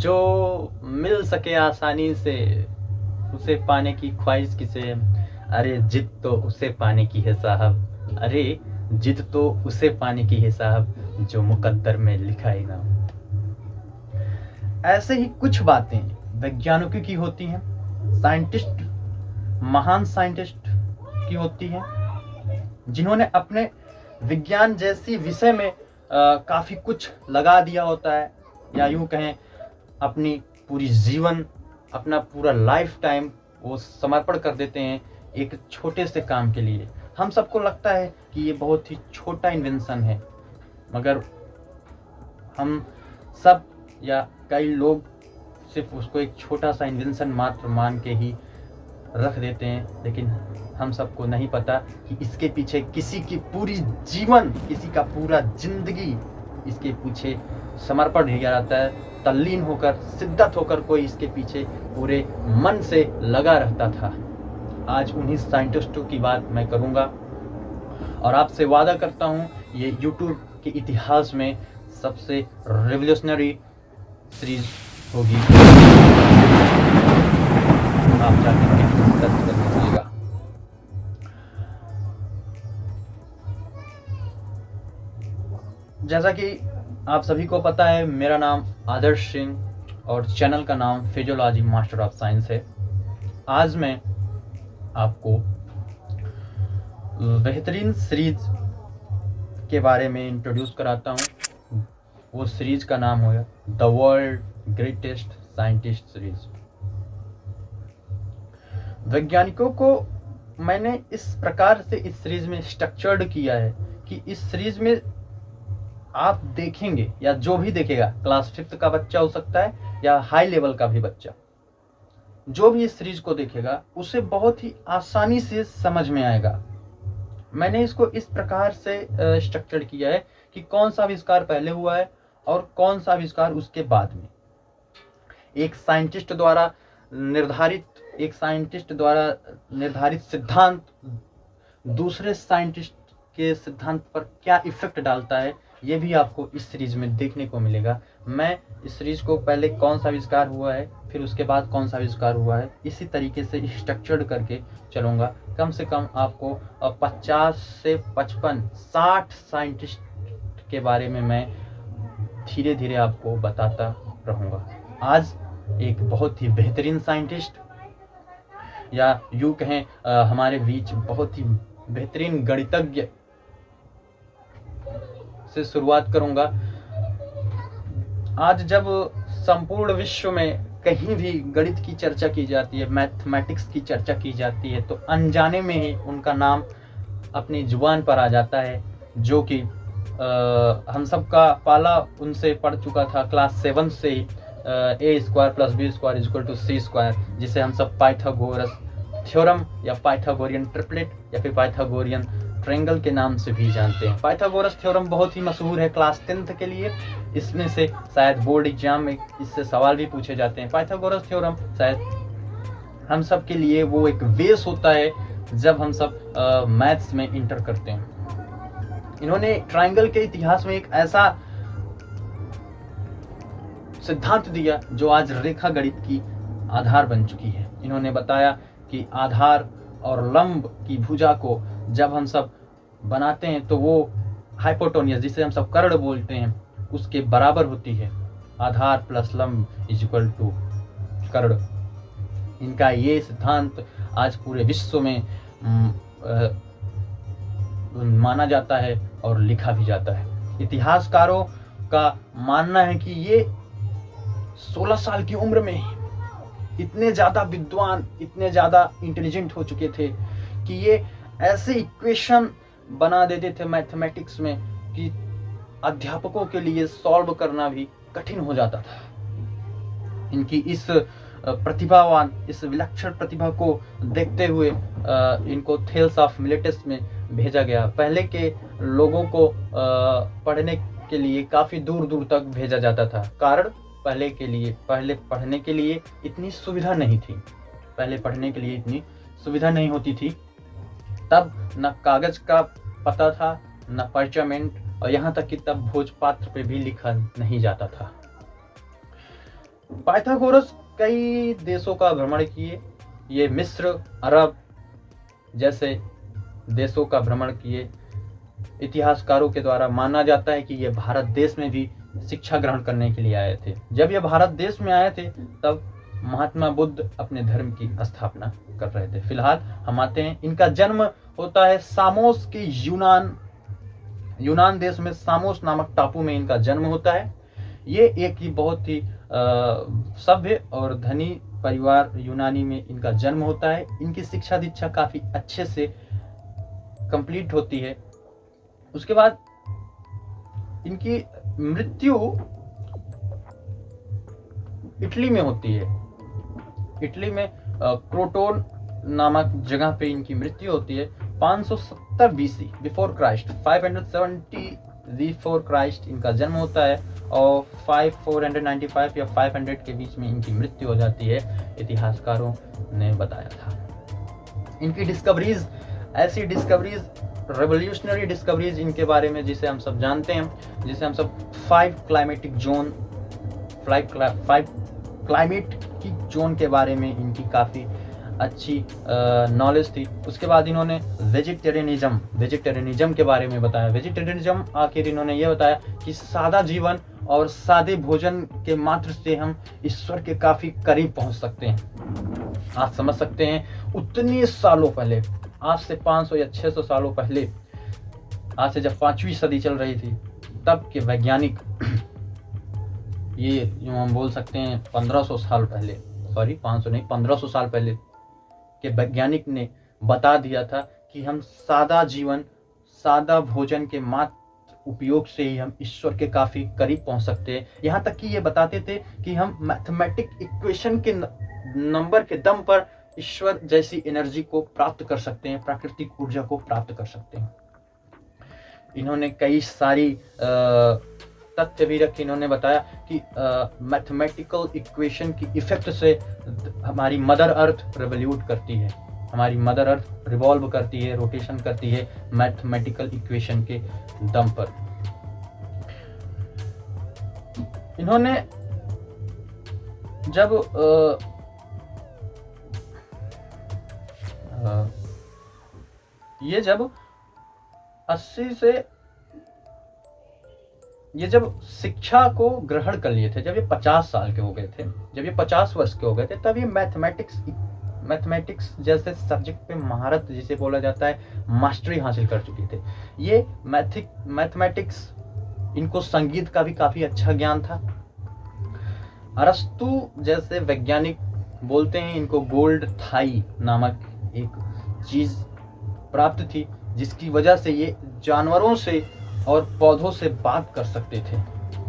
जो मिल सके आसानी से उसे पाने की ख्वाहिश किसे। अरे जिद तो उसे पाने की है साहब, अरे जिद तो उसे पाने की है साहब, जो मुकद्दर में लिखा है नाम। ऐसे ही कुछ बातें वैज्ञानिकों की होती हैं, साइंटिस्ट, महान साइंटिस्ट की होती हैं, जिन्होंने अपने विज्ञान जैसी विषय में काफ़ी कुछ लगा दिया होता है, या यूँ कहें अपनी पूरी जीवन, अपना पूरा लाइफ टाइम वो समर्पण कर देते हैं एक छोटे से काम के लिए। हम सबको लगता है कि ये बहुत ही छोटा इन्वेंशन है, मगर हम सब या कई लोग सिर्फ उसको एक छोटा सा इन्वेंशन मात्र मान के ही रख देते हैं, लेकिन हम सबको नहीं पता कि इसके पीछे किसी की पूरी जीवन, किसी का पूरा जिंदगी इसके पीछे समर्पण किया जाता है, तल्लीन होकर, शिद्दत होकर कोई इसके पीछे पूरे मन से लगा रहता था। आज उन्हीं साइंटिस्टों की बात मैं करूंगा और आपसे वादा करता हूं ये यूट्यूब के इतिहास में सबसे रिवोल्यूशनरी सीरीज होगी। आप जाकर सर्च कर लीजिएगा। जैसा कि आप सभी को पता है, मेरा नाम आदर्श सिंह और चैनल का नाम फिजियोलॉजी मास्टर ऑफ साइंस है। आज मैं आपको बेहतरीन सीरीज के बारे में इंट्रोड्यूस कराता हूँ। वो सीरीज का नाम होगा the world greatest scientist series. वैज्ञानिकों को मैंने इस प्रकार से इस सीरीज में स्ट्रक्चर्ड किया है कि इस सीरीज में आप देखेंगे, या जो भी देखेगा, क्लास 5th का बच्चा हो सकता है या हाई लेवल का भी बच्चा, जो भी इस सीरीज को देखेगा उसे बहुत ही आसानी से समझ में आएगा। मैंने इसको इस प्रकार से स्ट्रक्चर किया है कि कौन सा आविष्कार पहले हुआ है और कौन सा आविष्कार उसके बाद में। एक साइंटिस्ट द्वारा निर्धारित सिद्धांत दूसरे साइंटिस्ट के सिद्धांत पर क्या इफेक्ट डालता है, ये भी आपको इस सीरीज में देखने को मिलेगा। मैं इस सीरीज को पहले कौन सा आविष्कार हुआ है, फिर उसके बाद कौन सा आविष्कार हुआ है, इसी तरीके से स्ट्रक्चर्ड करके चलूँगा। कम से कम आपको 50 से 55, 60 साइंटिस्ट के बारे में मैं धीरे धीरे आपको बताता रहूँगा। आज एक बहुत ही बेहतरीन साइंटिस्ट, या यूँ कहें हमारे बीच बहुत ही बेहतरीन गणितज्ञ से शुरुआत करूंगा। आज जब संपूर्ण विश्व में कहीं भी गणित की चर्चा की जाती है, मैथमेटिक्स की चर्चा की जाती है, तो अनजाने में ही उनका नाम अपनी जुबान पर आ जाता है, जो कि हम सब का पाला उनसे पढ़ चुका था क्लास 7 से ही, a² + b² = c², जिसे हम सब पाइथागोरस थ्योरम या पाइथागोरियन ट्रिपलेट या फिर पाइथागोरियन ट्रायंगल के नाम से भी जानते हैं। पाइथागोरस थ्योरम बहुत ही मशहूर है क्लास 10th के लिए। इसमें से शायद बोर्ड एग्जाम में इससे सवाल भी पूछे जाते हैं। पाइथागोरस थ्योरम शायद हम सब के लिए वो एक बेस होता है जब हम सब मैथ्स में इंटर करते हैं। इन्होंने ट्रायंगल के इतिहास में एक ऐसा सिद्धांत दिया जो आज रेखा गणित की आधार बन चुकी है। इन्होंने बताया कि आधार और लंब की भुजा को जब हम सब बनाते हैं तो वो हाइपोटेन्यूज, जिसे हम सब कर्ण बोलते हैं, उसके बराबर होती है। आधार + लंब = कर्ण। इनका ये सिद्धांत आज पूरे विश्व में माना जाता है और लिखा भी जाता है। इतिहासकारों का मानना है कि ये 16 साल की उम्र में इतने ज़्यादा विद्वान, इतने ज़्यादा इंटेलिजेंट हो चुके थे कि ये ऐसे इक्वेशन बना देते थे मैथमेटिक्स में कि अध्यापकों के लिए सॉल्व करना भी कठिन हो जाता था। इनकी इस प्रतिभावान, इस विलक्षण प्रतिभा को देखते हुए इनको थेल्स ऑफ मिलेटस में भेजा गया। पहले के लोगों को पढ़ने के लिए काफ़ी दूर दूर तक भेजा जाता था। कारण पहले पढ़ने के लिए इतनी सुविधा नहीं थी। पहले पढ़ने के लिए इतनी सुविधा नहीं होती थी। तब न कागज का पता था, न पर्चामेंट, और यहाँ तक कि तब भोजपत्र पे भी लिखा नहीं जाता था। पाइथागोरस कई देशों का भ्रमण किए। ये मिस्र, अरब जैसे देशों का भ्रमण किए। इतिहासकारों के द्वारा माना जाता है कि ये भारत देश में भी शिक्षा ग्रहण करने के लिए आए थे। जब ये भारत देश में आए थे तब महात्मा बुद्ध अपने धर्म की स्थापना कर रहे थे। फिलहाल हम आते हैं, इनका जन्म होता है सामोस के यूनान देश में सामोस नामक टापू में इनका जन्म होता है। ये एक ही बहुत ही सभ्य और धनी परिवार यूनानी में इनका जन्म होता है। इनकी शिक्षा दीक्षा काफी अच्छे से कंप्लीट होती है। उसके बाद इनकी मृत्यु इटली में होती है। इटली में क्रोटोन नामक जगह पे इनकी मृत्यु होती है। 570 BC before Christ, 570 before Christ इनका जन्म होता है और 495 या 500 के बीच में इनकी मृत्यु हो जाती है, इतिहासकारों ने बताया था। इनकी डिस्कवरीज, ऐसी डिस्कवरीज, रेवोल्यूशनरी डिस्कवरीज इनके बारे में जिसे हम सब जानते हैं, जिसे हम सब 5 क्लाइमेटिक जोन, 5 क्लाइमेट की जोन के बारे में इनकी काफ़ी अच्छी नॉलेज थी। उसके बाद इन्होंने वेजिटेरियनिज्म के बारे में बताया। वेजिटेरियनिज्म आखिर इन्होंने ये बताया कि सादा जीवन और सादे भोजन के मात्र से हम ईश्वर के काफ़ी करीब पहुंच सकते हैं। आप समझ सकते हैं उतने सालों पहले, आज से 500 या 600 सालों पहले, आज से जब 5वीं सदी चल रही थी, तब के वैज्ञानिक, ये जो हम बोल सकते हैं 1500 साल पहले, सॉरी 500 नहीं, 1500 साल पहले के वैज्ञानिक ने बता दिया था कि हम सादा जीवन, सादा भोजन के मात्र उपयोग से ही हम ईश्वर के काफ़ी करीब पहुंच सकते हैं। यहाँ तक कि ये बताते थे कि हम मैथमेटिक इक्वेशन के नंबर के दम पर ईश्वर जैसी एनर्जी को प्राप्त कर सकते हैं, प्राकृतिक ऊर्जा को प्राप्त कर सकते हैं। इन्होंने कई सारी तथ्य भी रखे। इन्होंने बताया कि मैथमेटिकल इक्वेशन की इफेक्ट से हमारी मदर अर्थ रिवॉल्यूट करती है, हमारी मदर अर्थ रिवॉल्व करती है, रोटेशन करती है मैथमेटिकल इक्वेशन के दम पर। इन्होंने जब ये जब 80 से ये जब शिक्षा को ग्रहण कर लिए थे, जब ये 50 साल के हो गए थे, जब ये 50 वर्ष के हो गए थे, तब ये मैथमेटिक्स जैसे सब्जेक्ट पे महारत, जिसे बोला जाता है मास्टरी, हासिल कर चुके थे। ये मैथमेटिक्स, इनको संगीत का भी काफी अच्छा ज्ञान था। अरस्तु जैसे वैज्ञानिक बोलते हैं इनको गोल्ड थाई नामक एक चीज प्राप्त थी, जिसकी वजह से ये जानवरों से और पौधों से बात कर सकते थे।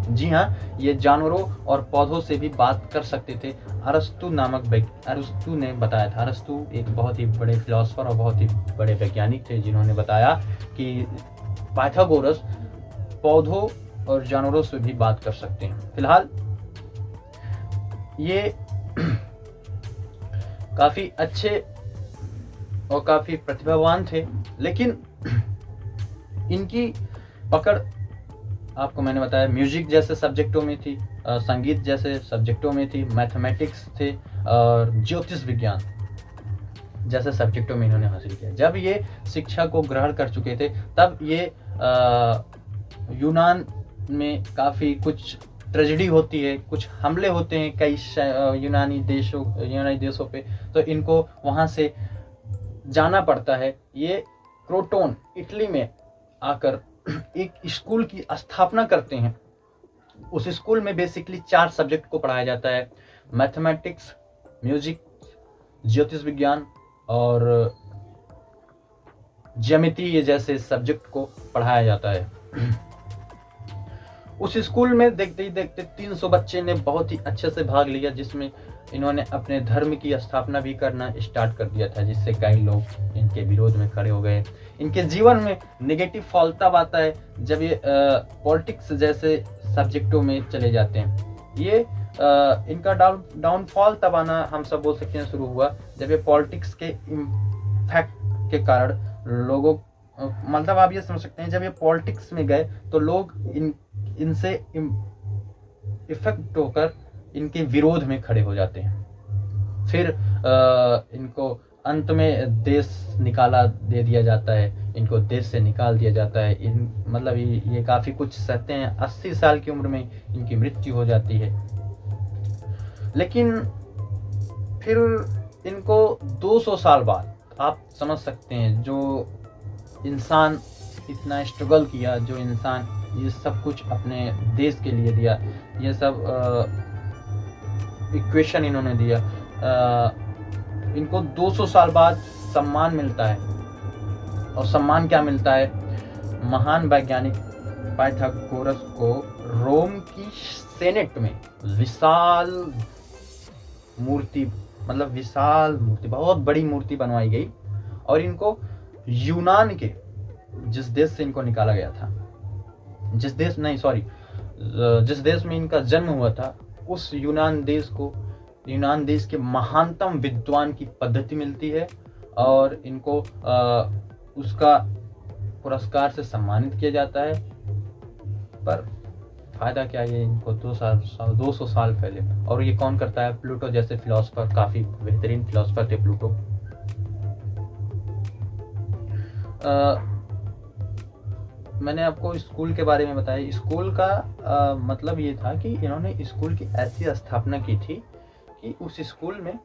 जी हाँ, ये जानवरों और पौधों से भी बात कर सकते थे। अरस्तु ने बताया था। अरस्तु एक बहुत ही बड़े फिलोसोफर और बहुत ही बड़े वैज्ञानिक थे, जिन्होंने बताया कि पाइथागोरस पौधों और जानवरों से भी बात कर सकते हैं। फिलहाल ये काफी अच्छे और काफी प्रतिभावान थे, लेकिन इनकी पकड़, आपको मैंने बताया, म्यूजिक जैसे सब्जेक्टों में थी, संगीत जैसे सब्जेक्टों में थी, मैथमेटिक्स थे और ज्योतिष विज्ञान जैसे सब्जेक्टों में इन्होंने हासिल किया। जब ये शिक्षा को ग्रहण कर चुके थे, तब ये यूनान में काफ़ी कुछ ट्रेजेडी होती है, कुछ हमले होते हैं कई यूनानी देशों पे, तो इनको वहाँ से जाना पड़ता है। ये क्रोटोन इटली में आकर एक स्कूल की स्थापना करते हैं। उस स्कूल में बेसिकली 4 सब्जेक्ट को पढ़ाया जाता है, मैथमेटिक्स, म्यूजिक, ज्योतिष विज्ञान और ज्यामिति जैसे सब्जेक्ट को पढ़ाया जाता है। उस स्कूल में देखते ही देखते 300 बच्चे ने बहुत ही अच्छे से भाग लिया, जिसमें इन्होंने अपने धर्म की स्थापना भी करना स्टार्ट कर दिया था, जिससे कई लोग इनके विरोध में खड़े हो गए। इनके जीवन में नेगेटिव फॉल तब आता है जब ये पॉलिटिक्स जैसे सब्जेक्टों में चले जाते हैं। ये इनका डाउनफॉल तब आना हम सब बोल सकते हैं शुरू हुआ जब ये पॉलिटिक्स के इम्पैक्ट के कारण लोगों, मतलब आप ये समझ सकते हैं, जब ये पॉलिटिक्स में गए तो लोग इनसे इफेक्ट होकर इनके विरोध में खड़े हो जाते हैं। फिर इनको अंत में देश निकाला दे दिया जाता है, इनको देश से निकाल दिया जाता है। मतलब ये काफ़ी कुछ सहते हैं। 80 साल की उम्र में इनकी मृत्यु हो जाती है। लेकिन फिर इनको 200 साल बाद, आप समझ सकते हैं, जो इंसान इतना स्ट्रगल किया, जो इंसान ये सब कुछ अपने देश के लिए दिया, ये सब इक्वेशन इन्होंने दिया, इनको 200 साल बाद सम्मान मिलता है। और सम्मान क्या मिलता है? महान वैज्ञानिक पाइथागोरस को रोम की सेनेट में विशाल मूर्ति, मतलब विशाल मूर्ति, बहुत बड़ी मूर्ति बनवाई गई। और इनको यूनान के, जिस देश से इनको निकाला गया था, जिस देश में इनका जन्म हुआ था, उस यूनान देश के महानतम विद्वान की पद्धति मिलती है और इनको उसका पुरस्कार से सम्मानित किया जाता है। पर फायदा क्या है? इनको 200 साल पहले। और ये कौन करता है? प्लूटो जैसे फिलोसोफर, काफी बेहतरीन फिलोसोफर थे प्लूटो। मैंने आपको स्कूल के बारे में बताया। स्कूल का मतलब ये था कि इन्होंने स्कूल की ऐसी स्थापना की थी कि उस स्कूल में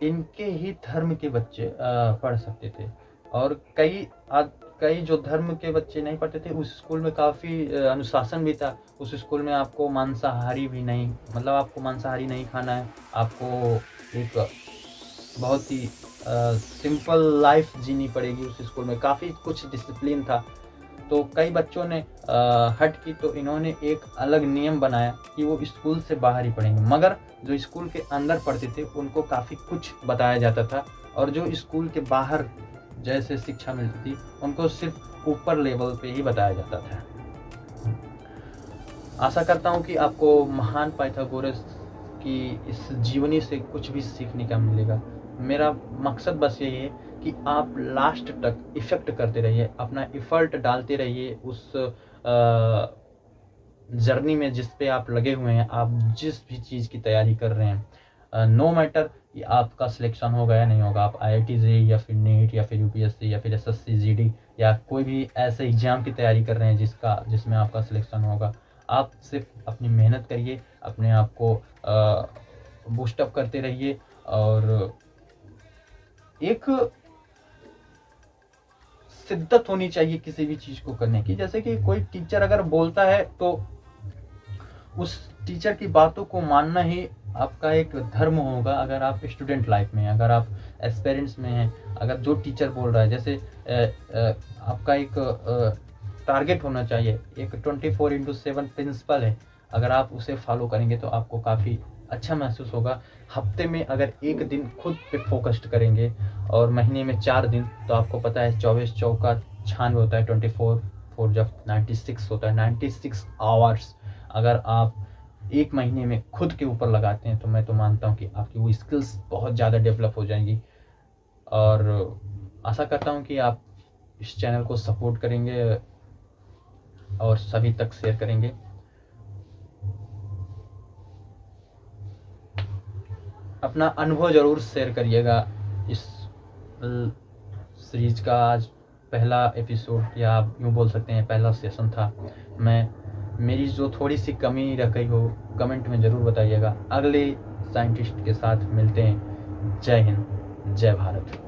इनके ही धर्म के बच्चे पढ़ सकते थे। और कई जो धर्म के बच्चे नहीं पढ़ते थे, उस स्कूल में काफ़ी अनुशासन भी था। उस स्कूल में आपको मांसाहारी भी नहीं, मतलब आपको मांसाहारी नहीं खाना है, आपको एक बहुत ही सिंपल लाइफ जीनी पड़ेगी। उस स्कूल में काफ़ी कुछ डिसिप्लिन था। तो कई बच्चों ने हट की, तो इन्होंने एक अलग नियम बनाया कि वो स्कूल से बाहर ही पढ़ेंगे। मगर जो स्कूल के अंदर पढ़ते थे उनको काफ़ी कुछ बताया जाता था, और जो स्कूल के बाहर जैसे शिक्षा मिलती थी उनको सिर्फ ऊपर लेवल पे ही बताया जाता था। आशा करता हूँ कि आपको महान पाइथागोरस की इस जीवनी से कुछ भी सीखने का मिलेगा। मेरा मकसद बस यही है कि आप लास्ट तक इफेक्ट करते रहिए, अपना एफर्ट डालते रहिए उस जर्नी में जिस पे आप लगे हुए हैं। आप जिस भी चीज़ की तैयारी कर रहे हैं, नो मैटर कि आपका सिलेक्शन होगा या नहीं होगा, आप IIT जेईई या फिर नीट या फिर UPSC या फिर SSC GD या कोई भी ऐसे एग्ज़ाम की तैयारी कर रहे हैं जिसमें आपका सिलेक्शन होगा, आप सिर्फ अपनी मेहनत करिए, अपने आप को बूस्टअप करते रहिए। और एक शिद्दत होनी चाहिए किसी भी चीज़ को करने की। जैसे कि कोई टीचर अगर बोलता है तो उस टीचर की बातों को मानना ही आपका एक धर्म होगा। अगर आप स्टूडेंट लाइफ में हैं, अगर आप एस्पिरेंट्स में हैं, अगर जो टीचर बोल रहा है, जैसे आपका एक टारगेट होना चाहिए, एक 24/7 प्रिंसिपल है, अगर आप उसे फॉलो करेंगे तो आपको काफ़ी अच्छा महसूस होगा। हफ्ते में अगर एक दिन खुद पे फोकस्ड करेंगे और महीने में 4 दिन, तो आपको पता है 24 चौका 96 होता है, 24 जब 96 होता है, 96 आवर्स अगर आप एक महीने में खुद के ऊपर लगाते हैं तो मैं तो मानता हूँ कि आपकी वो स्किल्स बहुत ज़्यादा डेवलप हो जाएंगी। और आशा करता हूँ कि आप इस चैनल को सपोर्ट करेंगे और सभी तक शेयर करेंगे। अपना अनुभव ज़रूर शेयर करिएगा। इस सीरीज का आज पहला एपिसोड, या आप यूँ बोल सकते हैं पहला सेशन था। मेरी जो थोड़ी सी कमी रह गई हो कमेंट में ज़रूर बताइएगा। अगले साइंटिस्ट के साथ मिलते हैं। जय हिंद, जय भारत।